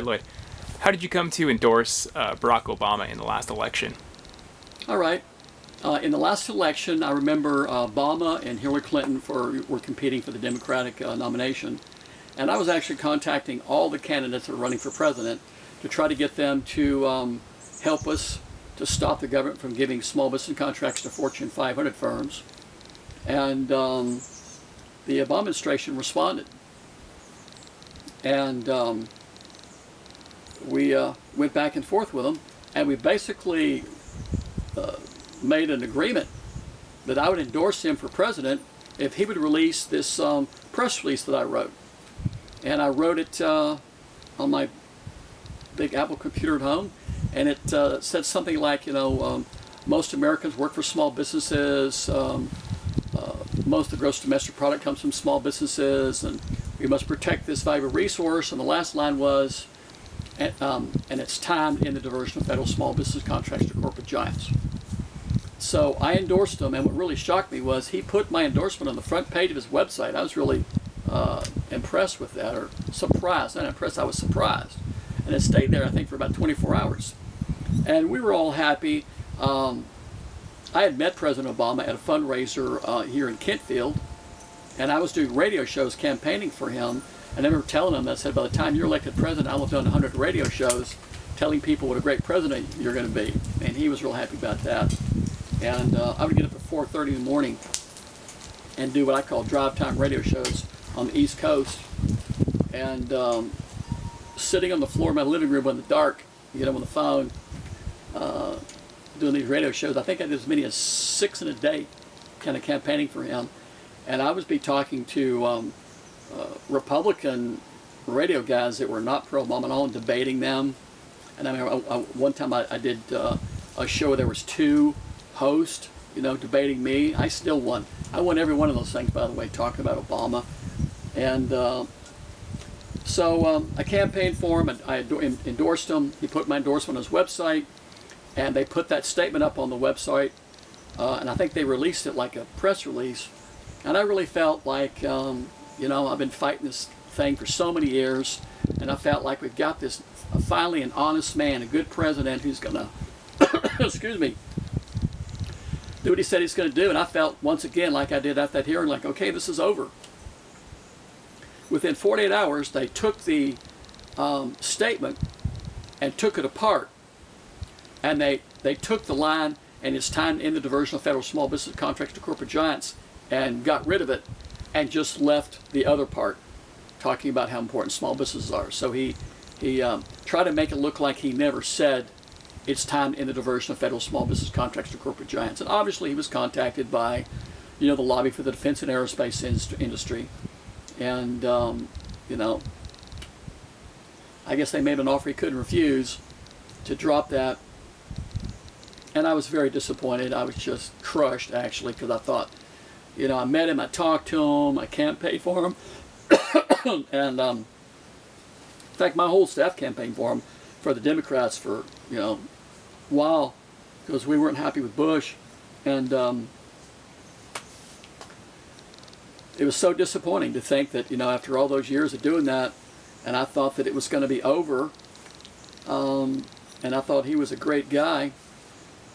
Lloyd, how did you come to endorse Barack Obama in the last election? All right. In the last election, I remember Obama and Hillary Clinton were competing for the Democratic nomination. And I was actually contacting all the candidates that were running for president to try to get them to help us to stop the government from giving small business contracts to Fortune 500 firms. And the Obama administration responded. And we went back and forth with them, and we basically made an agreement that I would endorse him for president if he would release this press release that I wrote. And I wrote it on my big Apple computer at home, and it said something like, most Americans work for small businesses, most of the gross domestic product comes from small businesses, and we must protect this valuable resource. And the last line was, and it's time to end the diversion of federal small business contracts to corporate giants. So I endorsed him, and what really shocked me was he put my endorsement on the front page of his website. I was really impressed with that, or surprised. Not impressed, I was surprised. And it stayed there, I think, for about 24 hours. And we were all happy. I had met President Obama at a fundraiser here in Kentfield, and I was doing radio shows campaigning for him. And I remember telling him, I said, by the time you're elected president, I'll have done 100 radio shows telling people what a great president you're going to be. And he was real happy about that. And I would get up at 4:30 in the morning and do what I call drive time radio shows on the East Coast. And sitting on the floor of my living room in the dark, on the phone, doing these radio shows. I think I did as many as 6 in a day, kind of campaigning for him. And I would be talking to Republican radio guys that were not pro-Obama at all and debating them. And I remember one time I did a show where there was 2 hosts, debating me. I still won. I won every one of those things, by the way, talking about Obama. And so I campaigned for him, and I endorsed him. He put my endorsement on his website, and they put that statement up on the website, and I think they released it like a press release. And I really felt like, I've been fighting this thing for so many years, and I felt like we've got this, finally an honest man, a good president who's going to, excuse me, do what he said he's going to do. And I felt once again, like I did at that hearing, like, okay, this is over. Within 48 hours, they took the statement and took it apart. And they took the line, and it's time to end the diversion of federal small business contracts to corporate giants, and got rid of it and just left the other part, talking about how important small businesses are. So he tried to make it look like he never said it's time to end the diversion of federal small business contracts to corporate giants. And obviously he was contacted by, the lobby for the defense and aerospace industry. And, I guess they made an offer he couldn't refuse to drop that. And I was very disappointed. I was just crushed, actually, because I thought, I met him, I talked to him, I campaigned for him. And, in fact, my whole staff campaigned for him, for the Democrats for, a while, because we weren't happy with Bush. And it was so disappointing to think that, after all those years of doing that, and I thought that it was going to be over, and I thought he was a great guy.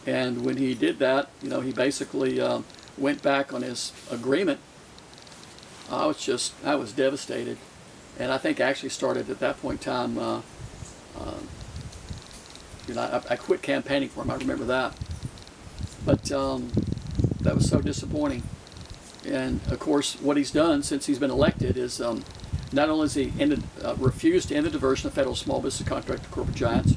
And when he did that, he basically went back on his agreement. I was devastated. And I think I actually started at that point in time, I quit campaigning for him, I remember that. But that was so disappointing. And of course, what he's done since he's been elected is not only has he refused to end the diversion of federal small business contract to corporate giants,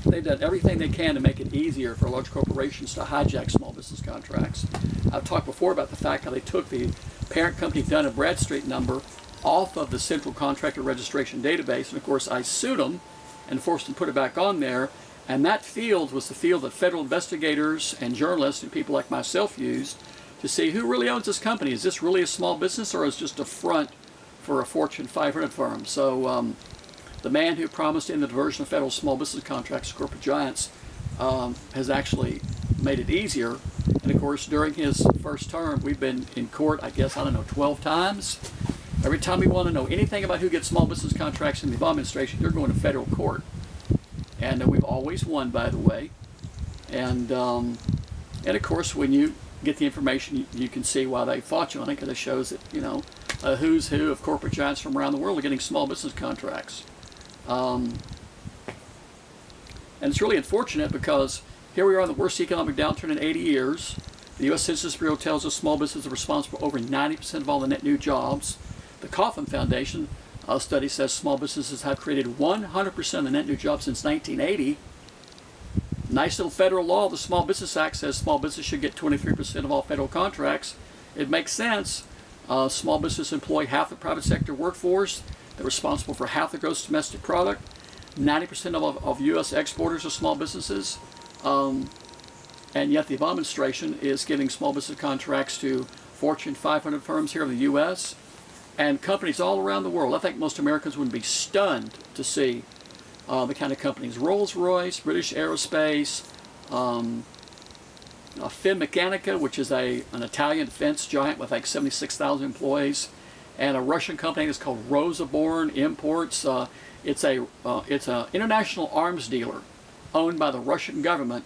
they've done everything they can to make it easier for large corporations to hijack small business contracts. I've talked before about the fact how they took the parent company Dun & Bradstreet number off of the central contractor registration database, and of course I sued them and forced them to put it back on there. And that field was the field that federal investigators and journalists and people like myself used to see who really owns this company. Is this really a small business, or is it just a front for a Fortune 500 firm? So the man who promised to end the diversion of federal small business contracts to corporate giants has actually made it easier. And of course, during his first term, we've been in court, 12 times. Every time you want to know anything about who gets small business contracts in the Obama administration, you're going to federal court. And we've always won, by the way. And of course, when you get the information, you can see why they fought you on it, because it shows that, you know, a who's who of corporate giants from around the world are getting small business contracts. And it's really unfortunate because here we are in the worst economic downturn in 80 years. The U.S. Census Bureau tells us small businesses are responsible for over 90% of all the net new jobs. The Kauffman Foundation study says small businesses have created 100% of the net new jobs since 1980. Nice little federal law, the Small Business Act, says small business should get 23% of all federal contracts. It makes sense. Small business employ half the private sector workforce. They're responsible for half the gross domestic product. 90% of U.S. exporters are small businesses. And yet the Obama administration is giving small business contracts to Fortune 500 firms here in the U.S. and companies all around the world. I think most Americans would be stunned to see the kind of companies: Rolls-Royce, British Aerospace, Finmeccanica, which is an Italian defense giant with like 76,000 employees, and a Russian company that's called Rosaborn Imports. It's an international arms dealer owned by the Russian government,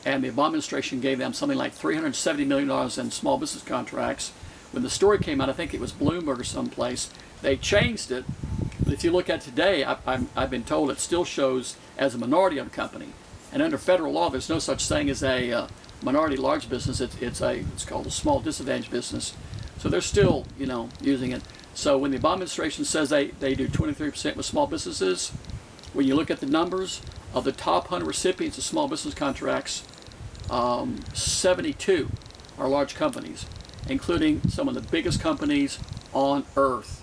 and the Obama administration gave them something like $370 million in small business contracts. When the story came out, I think it was Bloomberg or someplace, they changed it. But if you look at today, I've been told it still shows as a minority-owned company. And under federal law, there's no such thing as a minority large business. It's called a small disadvantaged business. So they're still, you know, using it. So when the Obama administration says they do 23% with small businesses, when you look at the numbers of the top 100 recipients of small business contracts, 72 are large companies, including some of the biggest companies on earth.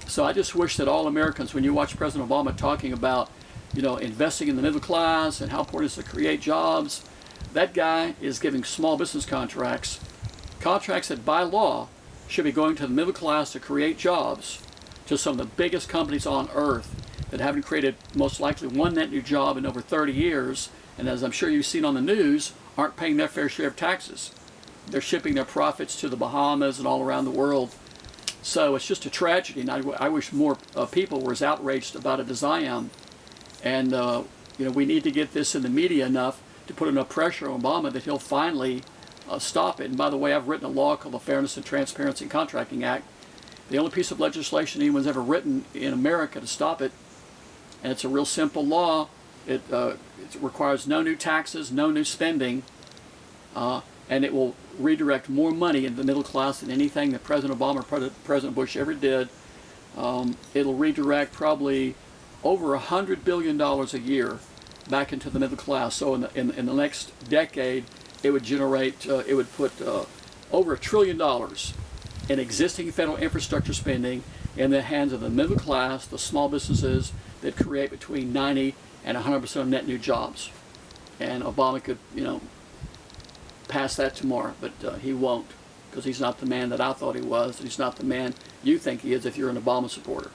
So I just wish that all Americans, when you watch President Obama talking about, you know, investing in the middle class and how important it is to create jobs, that guy is giving small business contracts that by law should be going to the middle class to create jobs, to some of the biggest companies on earth that haven't created most likely one net new job in over 30 years, and as I'm sure you've seen on the news, aren't paying their fair share of taxes. They're shipping their profits to the Bahamas and all around the world. So it's just a tragedy, and I wish more people were as outraged about it as I am. And you know, we need to get this in the media enough to put enough pressure on Obama that he'll finally stop it. And by the way, I've written a law called the Fairness and Transparency in Contracting Act. The only piece of legislation anyone's ever written in America to stop it. And it's a real simple law. It requires no new taxes, no new spending, and it will redirect more money into the middle class than anything that President Obama or President Bush ever did. It'll redirect probably over $100 billion a year back into the middle class. So in the next decade, it would generate, it would put over $1 trillion in existing federal infrastructure spending in the hands of the middle class, the small businesses that create between 90 and 100% of net new jobs. And Obama could, you know, pass that tomorrow, but he won't, because he's not the man that I thought he was. He's not the man you think he is if you're an Obama supporter.